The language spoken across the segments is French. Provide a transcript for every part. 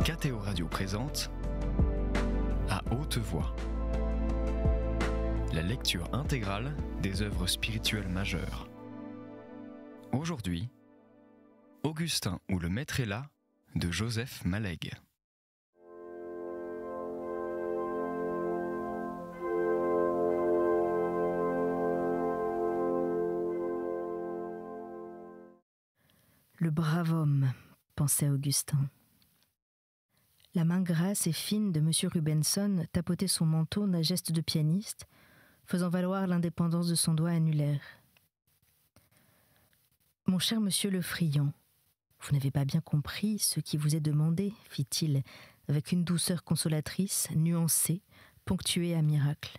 KTO Radio présente À haute voix, la lecture intégrale des œuvres spirituelles majeures. Aujourd'hui, Augustin ou le Maître est là de Joseph Malègue. Le brave homme, pensait Augustin. La main grasse et fine de M. Rubenson tapotait son manteau d'un geste de pianiste, faisant valoir l'indépendance de son doigt annulaire. « Mon cher monsieur le friand, vous n'avez pas bien compris ce qui vous est demandé, fit-il, avec une douceur consolatrice, nuancée, ponctuée à miracle. »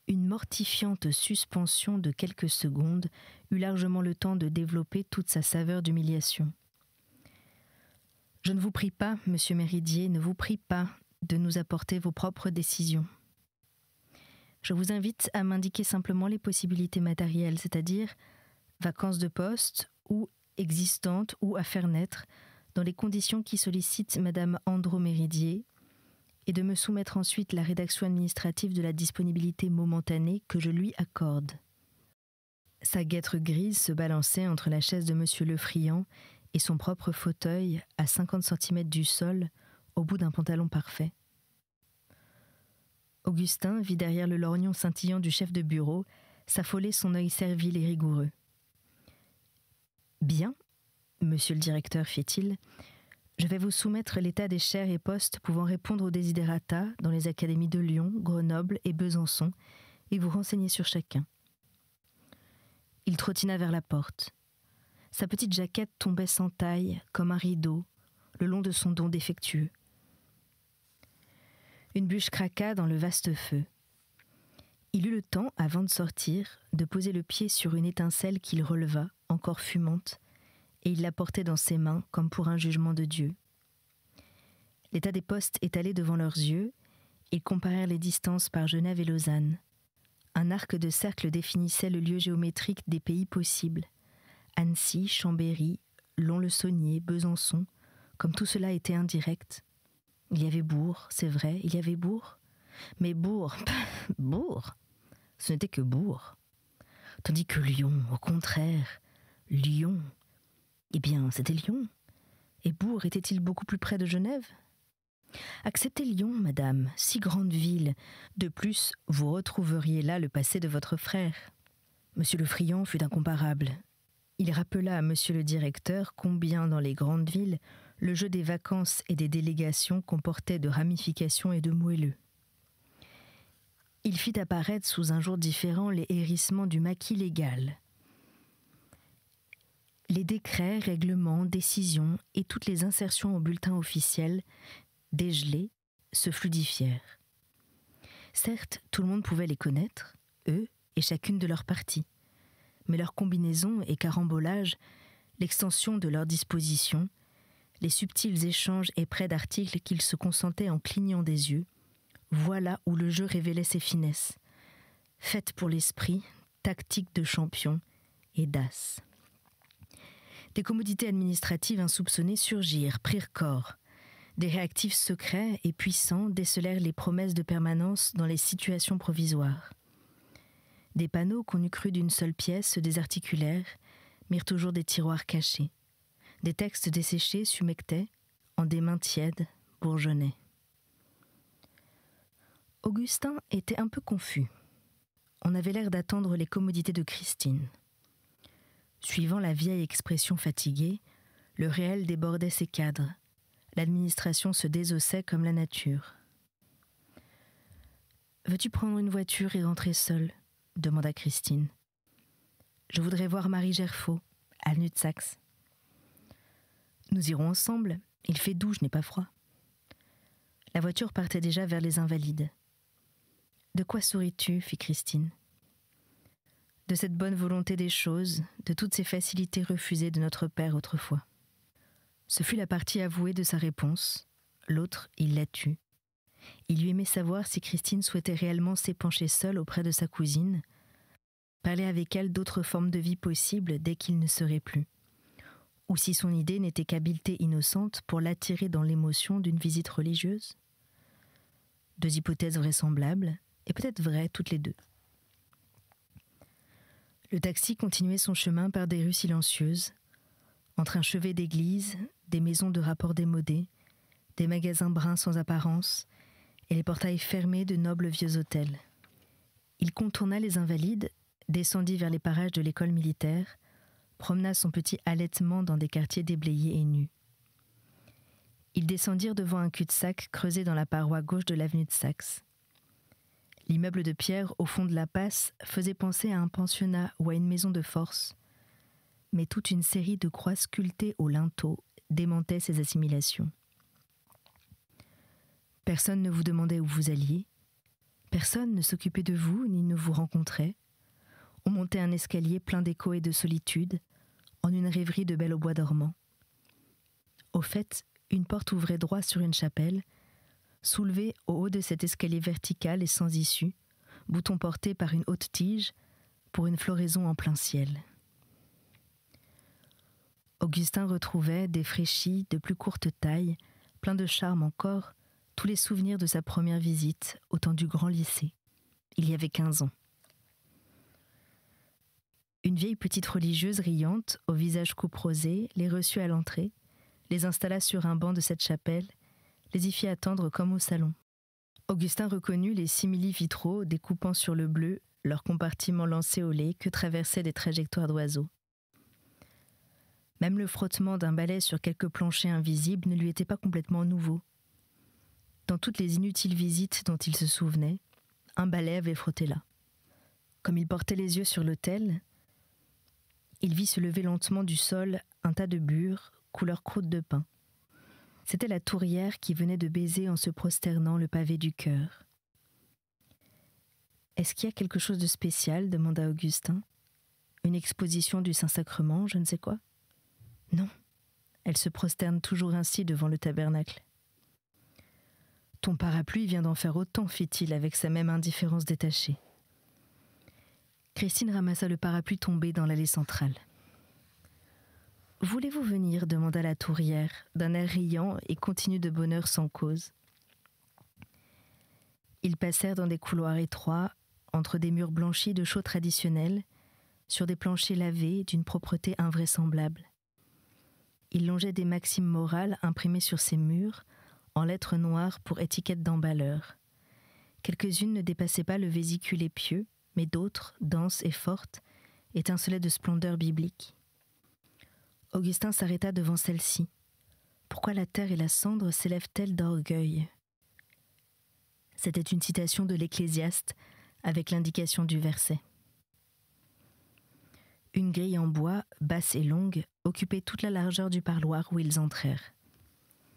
Une mortifiante suspension de quelques secondes eut largement le temps de développer toute sa saveur d'humiliation. « Je ne vous prie pas, monsieur Méridier, ne vous prie pas de nous apporter vos propres décisions. Je vous invite à m'indiquer simplement les possibilités matérielles, c'est-à-dire vacances de poste ou existantes ou à faire naître, dans les conditions qui sollicitent madame Andro Méridier, et de me soumettre ensuite la rédaction administrative de la disponibilité momentanée que je lui accorde. » Sa guêtre grise se balançait entre la chaise de monsieur le friand et son propre fauteuil à 50 cm du sol, au bout d'un pantalon parfait. Augustin vit derrière le lorgnon scintillant du chef de bureau s'affoler son œil servile et rigoureux. « Bien, monsieur le directeur, fit-il, je vais vous soumettre l'état des chaires et postes pouvant répondre aux desiderata dans les académies de Lyon, Grenoble et Besançon et vous renseigner sur chacun. » Il trottina vers la porte. Sa petite jaquette tombait sans taille, comme un rideau, le long de son dos défectueux. Une bûche craqua dans le vaste feu. Il eut le temps, avant de sortir, de poser le pied sur une étincelle qu'il releva, encore fumante, et il la portait dans ses mains comme pour un jugement de Dieu. L'état des postes étalés devant leurs yeux, ils comparèrent les distances par Genève et Lausanne. Un arc de cercle définissait le lieu géométrique des pays possibles. Annecy, Chambéry, Lons-le-Saunier, Besançon, comme tout cela était indirect. Il y avait Bourg, c'est vrai, il y avait Bourg. Mais Bourg, Bourg, ce n'était que Bourg. Tandis que Lyon, au contraire, Lyon, eh bien, c'était Lyon. Et Bourg était-il beaucoup plus près de Genève ? Acceptez Lyon, madame, si grande ville. De plus, vous retrouveriez là le passé de votre frère. Monsieur le friand fut incomparable. Il rappela à monsieur le directeur combien, dans les grandes villes, le jeu des vacances et des délégations comportait de ramifications et de moelleux. Il fit apparaître sous un jour différent les hérissements du maquis légal. Les décrets, règlements, décisions et toutes les insertions au bulletin officiel, dégelés, se fluidifièrent. Certes, tout le monde pouvait les connaître, eux et chacune de leurs parties. Mais leur combinaison et carambolage, l'extension de leurs dispositions, les subtils échanges et prêts d'articles qu'ils se consentaient en clignant des yeux, voilà où le jeu révélait ses finesses, faites pour l'esprit, tactique de champion et d'as. Des commodités administratives insoupçonnées surgirent, prirent corps. Des réactifs secrets et puissants décelèrent les promesses de permanence dans les situations provisoires. Des panneaux qu'on eût cru d'une seule pièce se désarticulèrent, mirent toujours des tiroirs cachés. Des textes desséchés s'humectaient, en des mains tièdes, bourgeonnaient. Augustin était un peu confus. On avait l'air d'attendre les commodités de Christine. Suivant la vieille expression fatiguée, le réel débordait ses cadres. L'administration se désossait comme la nature. « Veux-tu prendre une voiture et rentrer seule ?» demanda Christine. « Je voudrais voir Marie Gerfaut, avenue de Saxe. »« Nous irons ensemble, il fait doux, je n'ai pas froid. » La voiture partait déjà vers les Invalides. « De quoi souris-tu » fit Christine. « De cette bonne volonté des choses, de toutes ces facilités refusées de notre père autrefois. » Ce fut la partie avouée de sa réponse. L'autre, il la tut. Il lui aimait savoir si Christine souhaitait réellement s'épancher seule auprès de sa cousine, parler avec elle d'autres formes de vie possibles dès qu'il ne serait plus, ou si son idée n'était qu'habileté innocente pour l'attirer dans l'émotion d'une visite religieuse. 2 hypothèses vraisemblables, et peut-être vraies toutes les deux. Le taxi continuait son chemin par des rues silencieuses, entre un chevet d'église, des maisons de rapport démodés, des magasins bruns sans apparence, et les portails fermés de nobles vieux hôtels. Il contourna les Invalides, descendit vers les parages de l'école militaire, promena son petit halètement dans des quartiers déblayés et nus. Ils descendirent devant un cul-de-sac creusé dans la paroi gauche de l'avenue de Saxe. L'immeuble de pierre au fond de la passe faisait penser à un pensionnat ou à une maison de force, mais toute une série de croix sculptées au linteau démentait ces assimilations. Personne ne vous demandait où vous alliez, personne ne s'occupait de vous ni ne vous rencontrait. On montait un escalier plein d'écho et de solitude, en une rêverie de belle au bois dormant. Au fait, une porte ouvrait droit sur une chapelle, soulevée au haut de cet escalier vertical et sans issue, bouton porté par une haute tige, pour une floraison en plein ciel. Augustin retrouvait, défraîchi, de plus courte taille, plein de charme encore, tous les souvenirs de sa première visite au temps du grand lycée. Il y avait 15 ans. Une vieille petite religieuse riante, au visage couperosé, les reçut à l'entrée, les installa sur un banc de cette chapelle, les y fit attendre comme au salon. Augustin reconnut les simili-vitraux découpant sur le bleu leurs compartiments lancéolés que traversaient des trajectoires d'oiseaux. Même le frottement d'un balai sur quelques planchers invisibles ne lui était pas complètement nouveau. Dans toutes les inutiles visites dont il se souvenait, un balai avait frotté là. Comme il portait les yeux sur l'autel, il vit se lever lentement du sol un tas de bures, couleur croûte de pain. C'était la tourière qui venait de baiser en se prosternant le pavé du chœur. « Est-ce qu'il y a quelque chose de spécial ?» demanda Augustin. « Une exposition du Saint-Sacrement, je ne sais quoi ?» Non, elle se prosterne toujours ainsi devant le tabernacle. « Ton parapluie vient d'en faire autant, fit-il avec sa même indifférence détachée. » Christine ramassa le parapluie tombé dans l'allée centrale. « Voulez-vous venir ?» demanda la tourière, d'un air riant et continu de bonheur sans cause. Ils passèrent dans des couloirs étroits, entre des murs blanchis de chaux traditionnels, sur des planchers lavés d'une propreté invraisemblable. Ils longeaient des maximes morales imprimées sur ces murs, en lettres noires pour étiquettes d'emballeurs. Quelques-unes ne dépassaient pas le vésicule épieux, mais d'autres, denses et fortes, étincelaient de splendeur biblique. Augustin s'arrêta devant celle-ci. Pourquoi la terre et la cendre s'élèvent-elles d'orgueil ? C'était une citation de l'Ecclésiaste, avec l'indication du verset. Une grille en bois, basse et longue, occupait toute la largeur du parloir où ils entrèrent.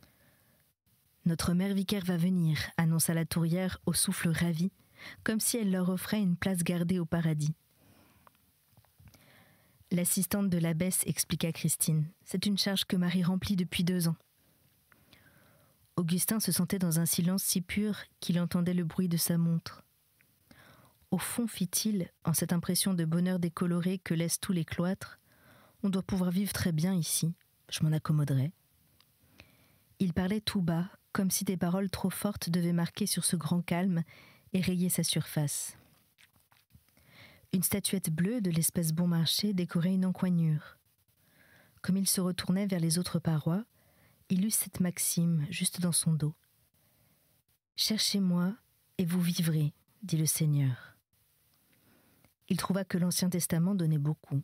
« Notre mère vicaire va venir », annonça la tourière au souffle ravi, comme si elle leur offrait une place gardée au paradis. L'assistante de l'abbesse expliqua Christine. « C'est une charge que Marie remplit depuis 2 ans. » Augustin se sentait dans un silence si pur qu'il entendait le bruit de sa montre. Au fond, fit-il, en cette impression de bonheur décoloré que laissent tous les cloîtres, on doit pouvoir vivre très bien ici, je m'en accommoderai. Il parlait tout bas, comme si des paroles trop fortes devaient marquer sur ce grand calme et rayer sa surface. Une statuette bleue de l'espèce bon marché décorait une encoignure. Comme il se retournait vers les autres parois, il eut cette maxime juste dans son dos. « Cherchez-moi et vous vivrez, dit le Seigneur. » Il trouva que l'Ancien Testament donnait beaucoup.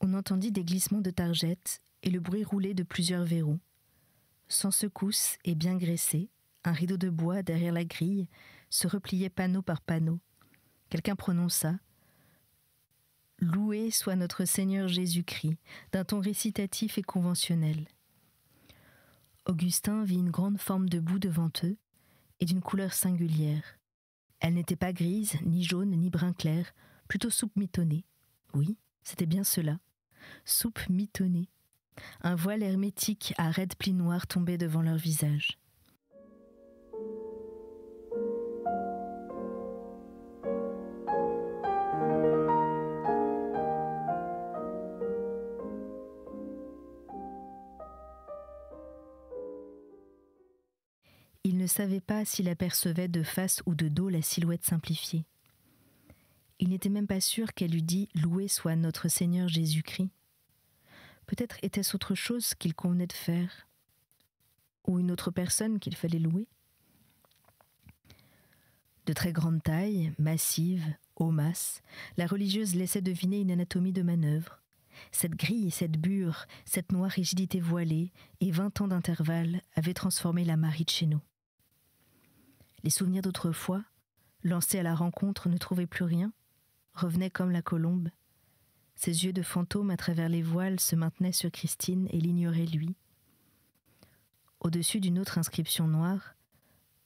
On entendit des glissements de targettes et le bruit roulé de plusieurs verrous. Sans secousse et bien graissé, un rideau de bois derrière la grille se repliait panneau par panneau. Quelqu'un prononça « Loué soit notre Seigneur Jésus-Christ » d'un ton récitatif et conventionnel. Augustin vit une grande forme de boue devant eux et d'une couleur singulière. Elle n'était pas grise, ni jaune, ni brun clair, plutôt soupe mitonnée. Oui, c'était bien cela. Soupe mitonnée. Un voile hermétique à raides plis noirs tombait devant leur visage. ne savait pas s'il apercevait de face ou de dos la silhouette simplifiée. Il n'était même pas sûr qu'elle eût dit « Loué soit notre Seigneur Jésus-Christ ». Peut-être était-ce autre chose qu'il convenait de faire, ou une autre personne qu'il fallait louer. De très grande taille, massive, aux masses, la religieuse laissait deviner une anatomie de manœuvre. Cette grille, cette bure, cette noire rigidité voilée et 20 ans d'intervalle avaient transformé la Marie de chez nous. Les souvenirs d'autrefois, lancés à la rencontre, ne trouvaient plus rien, revenaient comme la colombe. Ses yeux de fantôme à travers les voiles se maintenaient sur Christine et l'ignoraient lui. Au-dessus d'une autre inscription noire,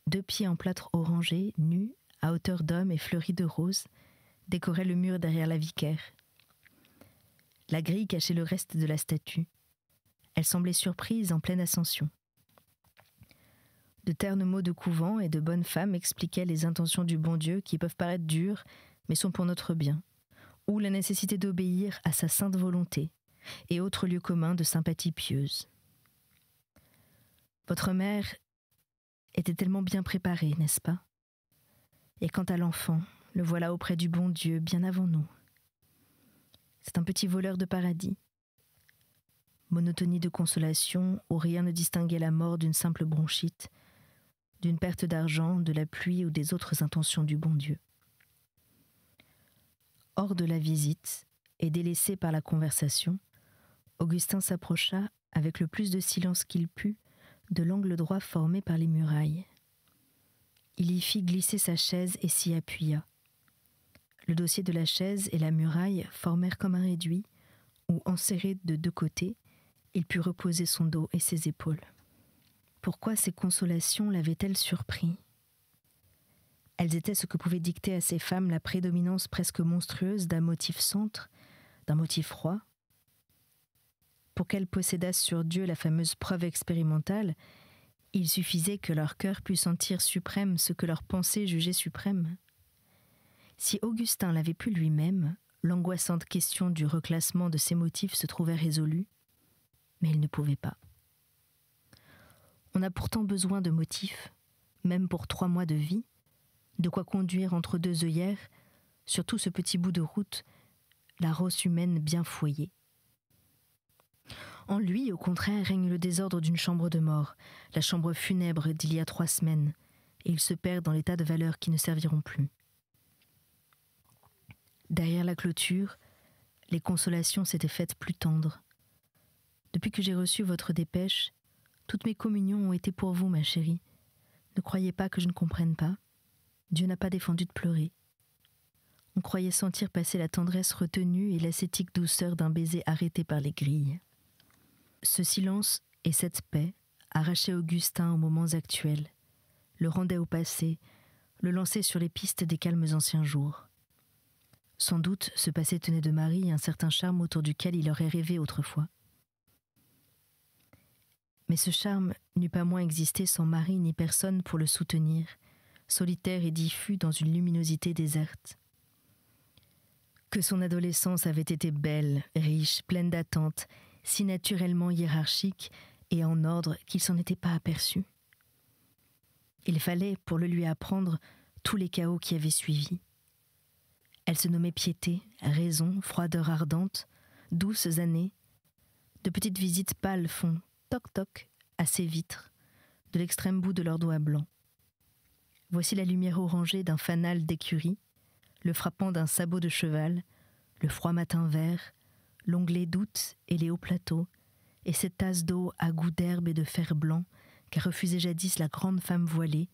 2 pieds en plâtre orangé, nus, à hauteur d'homme et fleuris de roses, décoraient le mur derrière la vicaire. La grille cachait le reste de la statue. Elle semblait surprise en pleine ascension. De ternes mots de couvent et de bonnes femmes expliquaient les intentions du bon Dieu qui peuvent paraître dures, mais sont pour notre bien, ou la nécessité d'obéir à sa sainte volonté, et autres lieux communs de sympathie pieuse. Votre mère était tellement bien préparée, n'est-ce pas? Et quant à l'enfant, le voilà auprès du bon Dieu, bien avant nous. C'est un petit voleur de paradis. Monotonie de consolation où rien ne distinguait la mort d'une simple bronchite, d'une perte d'argent, de la pluie ou des autres intentions du bon Dieu. Hors de la visite et délaissé par la conversation, Augustin s'approcha avec le plus de silence qu'il put de l'angle droit formé par les murailles. Il y fit glisser sa chaise et s'y appuya. Le dossier de la chaise et la muraille formèrent comme un réduit, où, enserrés de 2 côtés, il put reposer son dos et ses épaules. Pourquoi ces consolations l'avaient-elles surpris? Elles étaient ce que pouvait dicter à ces femmes la prédominance presque monstrueuse d'un motif centre, d'un motif roi. Pour qu'elles possédassent sur Dieu la fameuse preuve expérimentale, il suffisait que leur cœur pût sentir suprême ce que leur pensée jugeait suprême. Si Augustin l'avait pu lui-même, l'angoissante question du reclassement de ses motifs se trouvait résolue, mais il ne pouvait pas. On a pourtant besoin de motifs, même pour 3 mois de vie, de quoi conduire entre 2 œillères, sur tout ce petit bout de route, la rosse humaine bien foyée. En lui, au contraire, règne le désordre d'une chambre de mort, la chambre funèbre d'il y a 3 semaines, et il se perd dans les tas de valeurs qui ne serviront plus. Derrière la clôture, les consolations s'étaient faites plus tendres. Depuis que j'ai reçu votre dépêche, toutes mes communions ont été pour vous, ma chérie. Ne croyez pas que je ne comprenne pas. Dieu n'a pas défendu de pleurer. On croyait sentir passer la tendresse retenue et l'ascétique douceur d'un baiser arrêté par les grilles. Ce silence et cette paix arrachaient Augustin aux moments actuels, le rendaient au passé, le lançaient sur les pistes des calmes anciens jours. Sans doute, ce passé tenait de Marie un certain charme autour duquel il aurait rêvé autrefois. Mais ce charme n'eût pas moins existé sans Marie ni personne pour le soutenir, solitaire et diffus dans une luminosité déserte. Que son adolescence avait été belle, riche, pleine d'attentes, si naturellement hiérarchique et en ordre qu'il s'en était pas aperçu. Il fallait, pour le lui apprendre, tous les chaos qui avaient suivi. Elle se nommait piété, raison, froideur ardente, douces années. De petites visites pâles font toc-toc à ses vitres, de l'extrême bout de leurs doigts blancs. Voici la lumière orangée d'un fanal d'écurie, le frappant d'un sabot de cheval, le froid matin vert, l'onglet d'août et les hauts plateaux, et cette tasse d'eau à goût d'herbe et de fer blanc qu'a refusé jadis la grande femme voilée,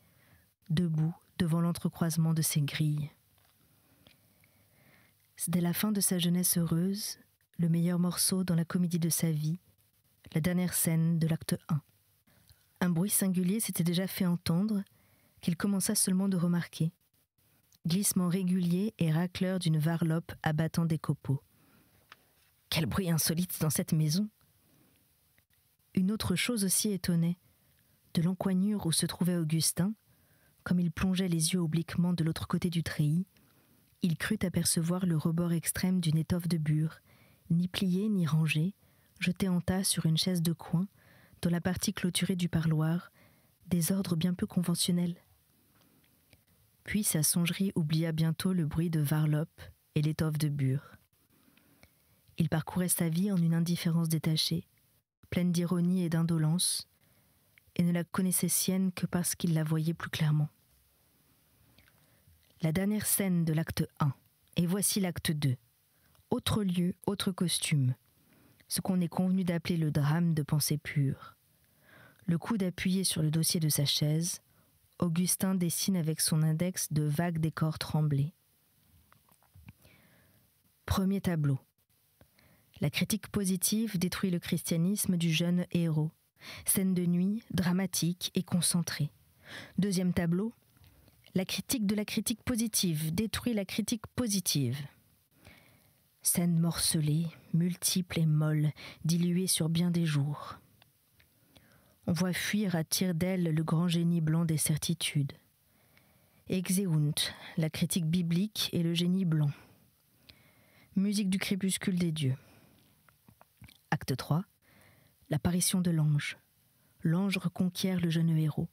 debout devant l'entrecroisement de ses grilles. C'était la fin de sa jeunesse heureuse, le meilleur morceau dans la comédie de sa vie, la dernière scène de l'acte 1. Un bruit singulier s'était déjà fait entendre, qu'il commença seulement de remarquer. Glissement régulier et racleur d'une varlope abattant des copeaux. Quel bruit insolite dans cette maison! Une autre chose aussi étonnait. De l'encoignure où se trouvait Augustin, comme il plongeait les yeux obliquement de l'autre côté du treillis, il crut apercevoir le rebord extrême d'une étoffe de bure, ni pliée ni rangée, jetée en tas sur une chaise de coin, dans la partie clôturée du parloir, des ordres bien peu conventionnels. Puis sa songerie oublia bientôt le bruit de varlope et l'étoffe de bure. Il parcourait sa vie en une indifférence détachée, pleine d'ironie et d'indolence, et ne la connaissait sienne que parce qu'il la voyait plus clairement. La dernière scène de l'acte 1, et voici l'acte 2. Autre lieu, autre costume, ce qu'on est convenu d'appeler le drame de pensée pure. Le coude appuyé sur le dossier de sa chaise, Augustin dessine avec son index de vagues décors tremblés. Premier tableau. La critique positive détruit le christianisme du jeune héros. Scène de nuit, dramatique et concentrée. Deuxième tableau. La critique de la critique positive détruit la critique positive. Scène morcelée, multiple et molle, diluée sur bien des jours. On voit fuir à tire-d'aile le grand génie blanc des certitudes. Exeunt, la critique biblique et le génie blanc. Musique du crépuscule des dieux. Acte 3. L'apparition de l'ange. L'ange reconquiert le jeune héros.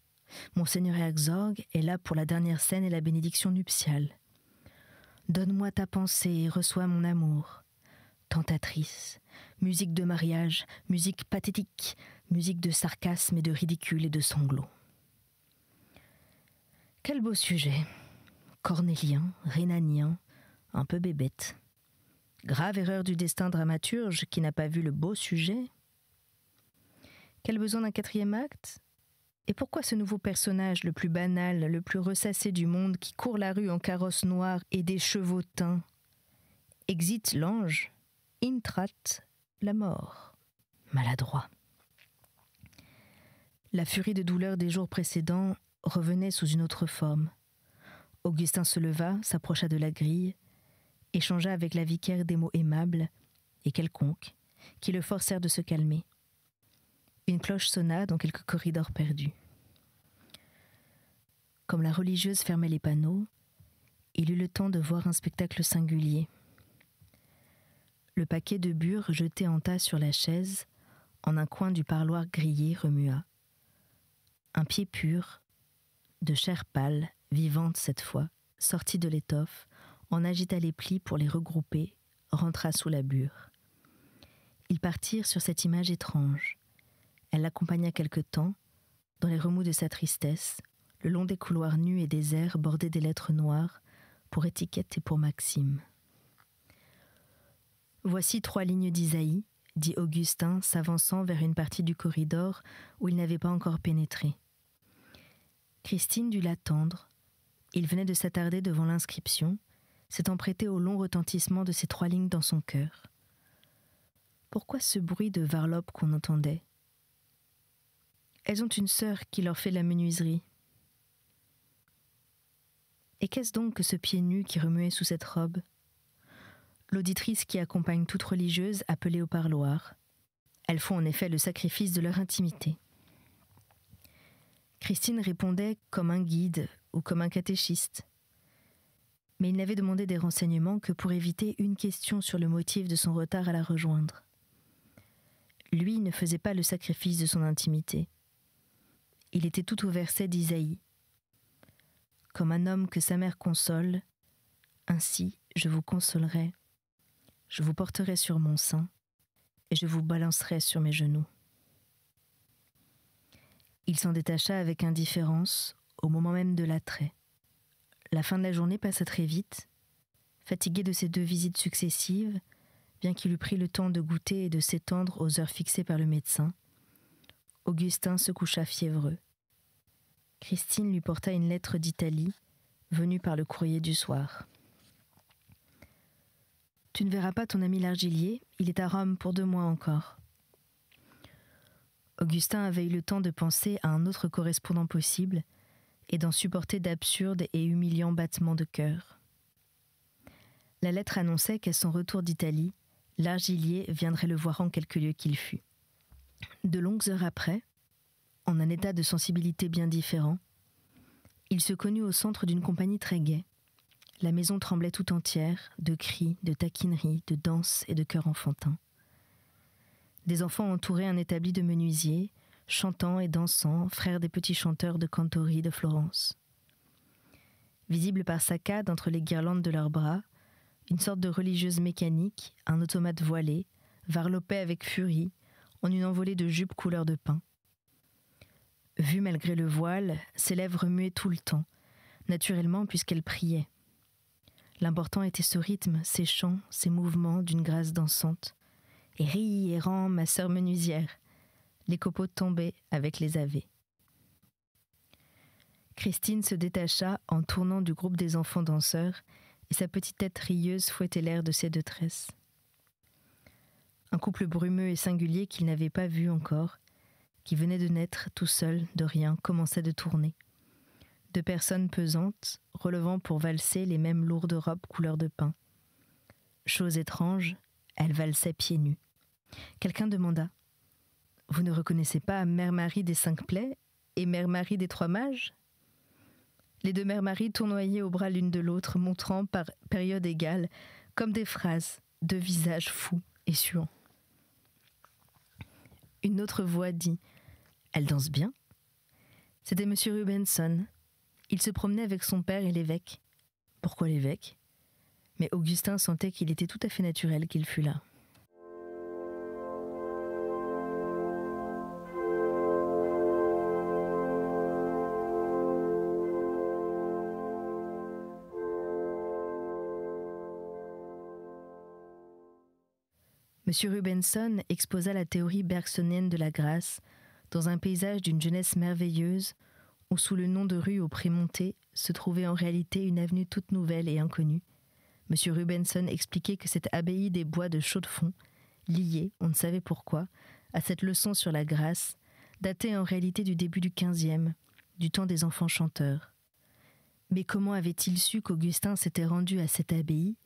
Monseigneur Herzog est là pour la dernière scène et la bénédiction nuptiale. Donne-moi ta pensée et reçois mon amour. Tentatrice, musique de mariage, musique pathétique, musique de sarcasme et de ridicule et de sanglots. Quel beau sujet. Cornélien, rhénanien, un peu bébête. Grave erreur du destin dramaturge qui n'a pas vu le beau sujet. Quel besoin d'un 4e acte? Et pourquoi ce nouveau personnage, le plus banal, le plus ressassé du monde, qui court la rue en carrosse noire et des chevaux teints? Exit l'ange, intrat la mort. Maladroit. La furie de douleur des jours précédents revenait sous une autre forme. Augustin se leva, s'approcha de la grille, échangea avec la vicaire des mots aimables et quelconques qui le forcèrent de se calmer. Une cloche sonna dans quelques corridors perdus. Comme la religieuse fermait les panneaux, il eut le temps de voir un spectacle singulier. Le paquet de bure jeté en tas sur la chaise, en un coin du parloir grillé, remua. Un pied pur, de chair pâle, vivante cette fois, sortit de l'étoffe, en agita les plis pour les regrouper, rentra sous la bure. Ils partirent sur cette image étrange. Elle l'accompagna quelque temps, dans les remous de sa tristesse, le long des couloirs nus et déserts bordés des lettres noires, pour étiquette et pour Maxime. Voici 3 lignes d'Isaïe, dit Augustin, s'avançant vers une partie du corridor où il n'avait pas encore pénétré. Christine dut l'attendre. Il venait de s'attarder devant l'inscription, s'étant prêté au long retentissement de ces 3 lignes dans son cœur. Pourquoi ce bruit de varlope qu'on entendait? Elles ont une sœur qui leur fait la menuiserie. Et qu'est-ce donc que ce pied nu qui remuait sous cette robe? L'auditrice qui accompagne toute religieuse appelée au parloir. Elles font en effet le sacrifice de leur intimité. Christine répondait comme un guide ou comme un catéchiste. Mais il n'avait demandé des renseignements que pour éviter une question sur le motif de son retard à la rejoindre. Lui ne faisait pas le sacrifice de son intimité. Il était tout au verset d'Isaïe. Comme un homme que sa mère console, ainsi je vous consolerai, je vous porterai sur mon sein et je vous balancerai sur mes genoux. Il s'en détacha avec indifférence au moment même de l'attrait. La fin de la journée passa très vite. Fatigué de ces 2 visites successives, bien qu'il eût pris le temps de goûter et de s'étendre aux heures fixées par le médecin, Augustin se coucha fiévreux. Christine lui porta une lettre d'Italie, venue par le courrier du soir. « Tu ne verras pas ton ami l'Argilier, il est à Rome pour 2 mois encore. » Augustin avait eu le temps de penser à un autre correspondant possible et d'en supporter d'absurdes et humiliants battements de cœur. La lettre annonçait qu'à son retour d'Italie, l'Argilier viendrait le voir en quelque lieu qu'il fût. De longues heures après, en un état de sensibilité bien différent, il se connut au centre d'une compagnie très gaie. La maison tremblait tout entière, de cris, de taquineries, de danses et de chœurs enfantins. Des enfants entouraient un établi de menuisier, chantant et dansant, frère des petits chanteurs de cantori de Florence. Visible par saccades entre les guirlandes de leurs bras, une sorte de religieuse mécanique, un automate voilé, varlopait avec furie, en une envolée de jupes couleur de pain. Vue malgré le voile, ses lèvres remuaient tout le temps, naturellement puisqu'elle priait. L'important était ce rythme, ces chants, ces mouvements d'une grâce dansante. Et ris et rends, ma sœur menuisière. Les copeaux tombaient avec les ave. Christine se détacha en tournant du groupe des enfants danseurs et sa petite tête rieuse fouettait l'air de ses deux tresses. Un couple brumeux et singulier qu'il n'avait pas vu encore, qui venait de naître tout seul, de rien, commençait de tourner. Deux personnes pesantes, relevant pour valser les mêmes lourdes robes couleur de pain. Chose étrange, elles valsaient pieds nus. Quelqu'un demanda « Vous ne reconnaissez pas Mère Marie des 5 plaies et Mère Marie des 3 mages ?» Les deux Mères Marie tournoyaient au bras l'une de l'autre, montrant par période égale, comme des phrases, deux visages fous et suants. Une autre voix dit « Elle danse bien ?» C'était M. Rubenson. Il se promenait avec son père et l'évêque. Pourquoi l'évêque ? Mais Augustin sentait qu'il était tout à fait naturel qu'il fût là. M. Rubenson exposa la théorie bergsonienne de la grâce dans un paysage d'une jeunesse merveilleuse où, sous le nom de rue au Prémonté, se trouvait en réalité une avenue toute nouvelle et inconnue. M. Rubenson expliquait que cette abbaye des bois de Chaux-de-Fonds, liée, on ne savait pourquoi, à cette leçon sur la grâce, datait en réalité du début du XVe, du temps des enfants chanteurs. Mais comment avait-il su qu'Augustin s'était rendu à cette abbaye,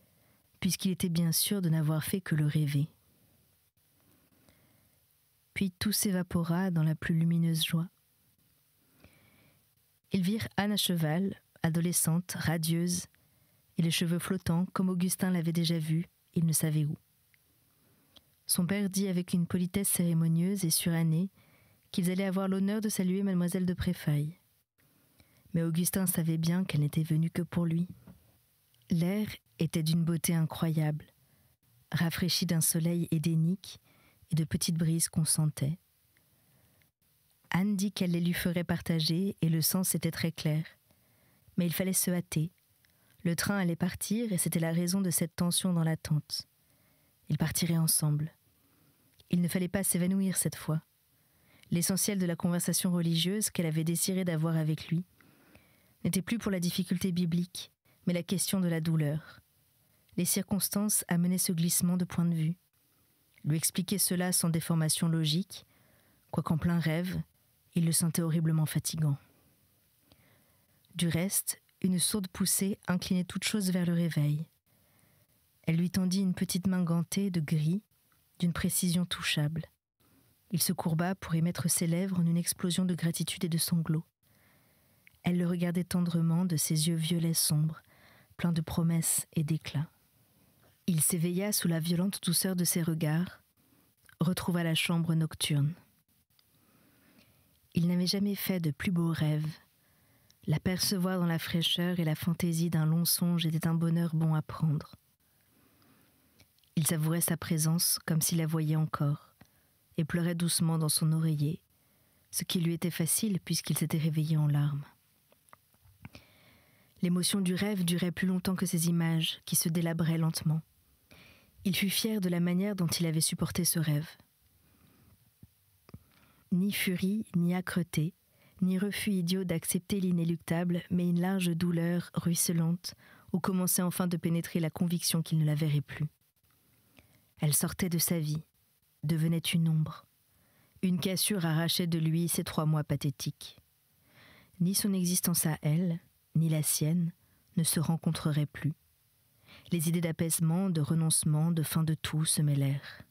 puisqu'il était bien sûr de n'avoir fait que le rêver ? Puis tout s'évapora dans la plus lumineuse joie. Ils virent Anne à cheval, adolescente, radieuse, et les cheveux flottants, comme Augustin l'avait déjà vu, il ne savait où. Son père dit avec une politesse cérémonieuse et surannée qu'ils allaient avoir l'honneur de saluer mademoiselle de Préfaille. Mais Augustin savait bien qu'elle n'était venue que pour lui. L'air était d'une beauté incroyable, rafraîchi d'un soleil édénique et de petites brises qu'on sentait. Anne dit qu'elle les lui ferait partager et le sens était très clair. Mais il fallait se hâter. Le train allait partir et c'était la raison de cette tension dans l'attente. Ils partiraient ensemble. Il ne fallait pas s'évanouir cette fois. L'essentiel de la conversation religieuse qu'elle avait désiré d'avoir avec lui n'était plus pour la difficulté biblique, mais la question de la douleur. Les circonstances amenaient ce glissement de point de vue. Lui expliquer cela sans déformation logique, quoiqu'en plein rêve, il le sentait horriblement fatigant. Du reste, une sourde poussée inclinait toute chose vers le réveil. Elle lui tendit une petite main gantée de gris, d'une précision touchable. Il se courba pour y mettre ses lèvres en une explosion de gratitude et de sanglots. Elle le regardait tendrement de ses yeux violets sombres, pleins de promesses et d'éclats. Il s'éveilla sous la violente douceur de ses regards, retrouva la chambre nocturne. Il n'avait jamais fait de plus beau rêve. L'apercevoir dans la fraîcheur et la fantaisie d'un long songe était un bonheur bon à prendre. Il savourait sa présence comme s'il la voyait encore, et pleurait doucement dans son oreiller, ce qui lui était facile puisqu'il s'était réveillé en larmes. L'émotion du rêve durait plus longtemps que ces images qui se délabraient lentement. Il fut fier de la manière dont il avait supporté ce rêve. Ni furie, ni âcreté, ni refus idiot d'accepter l'inéluctable, mais une large douleur ruisselante où commençait enfin de pénétrer la conviction qu'il ne la verrait plus. Elle sortait de sa vie, devenait une ombre. Une cassure arrachait de lui ces 3 mois pathétiques. Ni son existence à elle, ni la sienne, ne se rencontreraient plus. Les idées d'apaisement, de renoncement, de fin de tout se mêlèrent.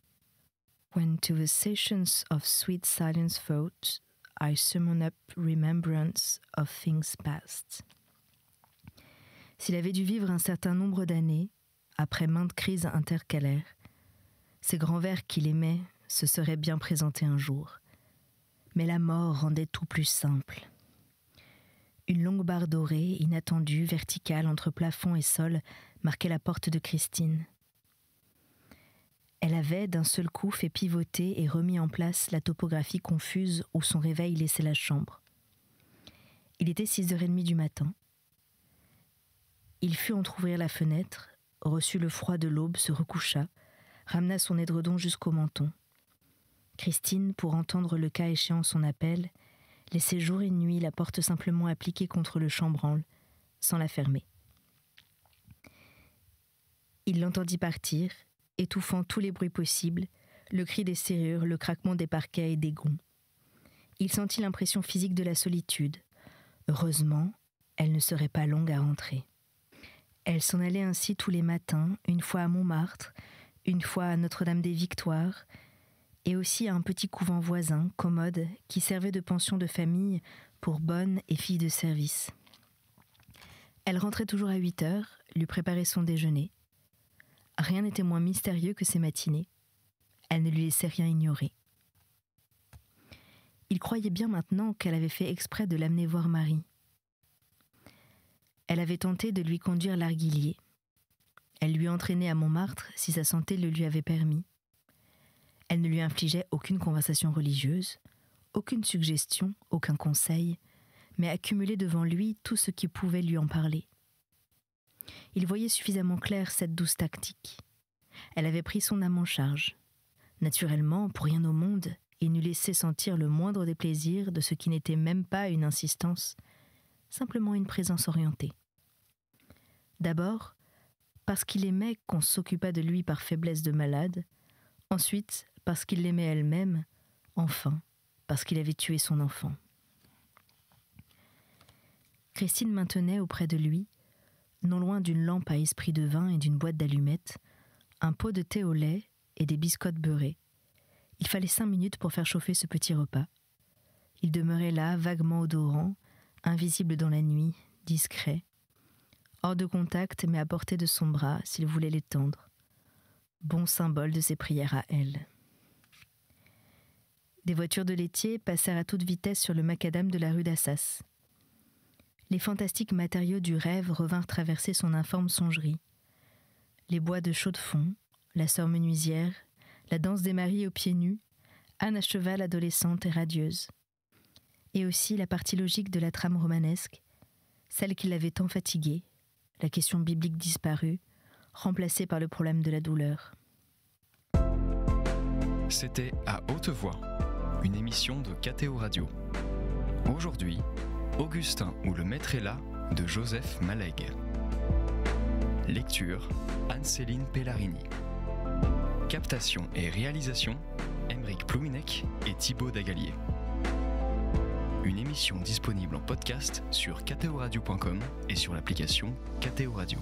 When to the sessions of sweet silence thought, I summon up remembrance of things past. S'il avait dû vivre un certain nombre d'années, après maintes crises intercalaires, ces grands vers qu'il aimait se seraient bien présentés un jour. Mais la mort rendait tout plus simple. Une longue barre dorée, inattendue, verticale entre plafond et sol, marquait la porte de Christine. Elle avait d'un seul coup fait pivoter et remis en place la topographie confuse où son réveil laissait la chambre. Il était 6h30 du matin. Il fut entr'ouvrir la fenêtre, reçut le froid de l'aube, se recoucha, ramena son édredon jusqu'au menton. Christine, pour entendre le cas échéant son appel, laissait jour et nuit la porte simplement appliquée contre le chambranle, sans la fermer. Il l'entendit partir, étouffant tous les bruits possibles, le cri des serrures, le craquement des parquets et des gonds. Il sentit l'impression physique de la solitude. Heureusement, elle ne serait pas longue à rentrer. Elle s'en allait ainsi tous les matins, une fois à Montmartre, une fois à Notre-Dame-des-Victoires, et aussi à un petit couvent voisin, commode, qui servait de pension de famille pour bonnes et filles de service. Elle rentrait toujours à 8h, lui préparait son déjeuner. Rien n'était moins mystérieux que ses matinées. Elle ne lui laissait rien ignorer. Il croyait bien maintenant qu'elle avait fait exprès de l'amener voir Marie. Elle avait tenté de lui conduire l'Arguillier. Elle lui entraînait à Montmartre si sa santé le lui avait permis. Elle ne lui infligeait aucune conversation religieuse, aucune suggestion, aucun conseil, mais accumulait devant lui tout ce qui pouvait lui en parler. Il voyait suffisamment clair cette douce tactique. Elle avait pris son âme en charge. Naturellement, pour rien au monde, il n'eût laissé sentir le moindre déplaisir de ce qui n'était même pas une insistance, simplement une présence orientée. D'abord, parce qu'il aimait qu'on s'occupât de lui par faiblesse de malade, ensuite parce qu'il l'aimait elle-même, enfin parce qu'il avait tué son enfant. Christine maintenait auprès de lui, non loin d'une lampe à esprit de vin et d'une boîte d'allumettes, un pot de thé au lait et des biscottes beurrées. Il fallait 5 minutes pour faire chauffer ce petit repas. Il demeurait là, vaguement odorant, invisible dans la nuit, discret, hors de contact mais à portée de son bras s'il voulait l'étendre. Bon symbole de ses prières à elle. Des voitures de laitiers passèrent à toute vitesse sur le macadam de la rue d'Assas. Les fantastiques matériaux du rêve revinrent traverser son informe songerie. Les bois de Chaux-de-Fonds, la sœur menuisière, la danse des maris aux pieds nus, Anne à cheval adolescente et radieuse. Et aussi la partie logique de la trame romanesque, celle qui l'avait tant fatiguée, la question biblique disparue, remplacée par le problème de la douleur. C'était À haute voix, une émission de KTO Radio. Aujourd'hui, Augustin ou le maître est là de Joseph Malègue. Lecture, Anne-Céline Pellarini. Captation et réalisation, Aymeric Plouminec et Thibaut Dagalier. Une émission disponible en podcast sur ktoradio.com et sur l'application KTO Radio.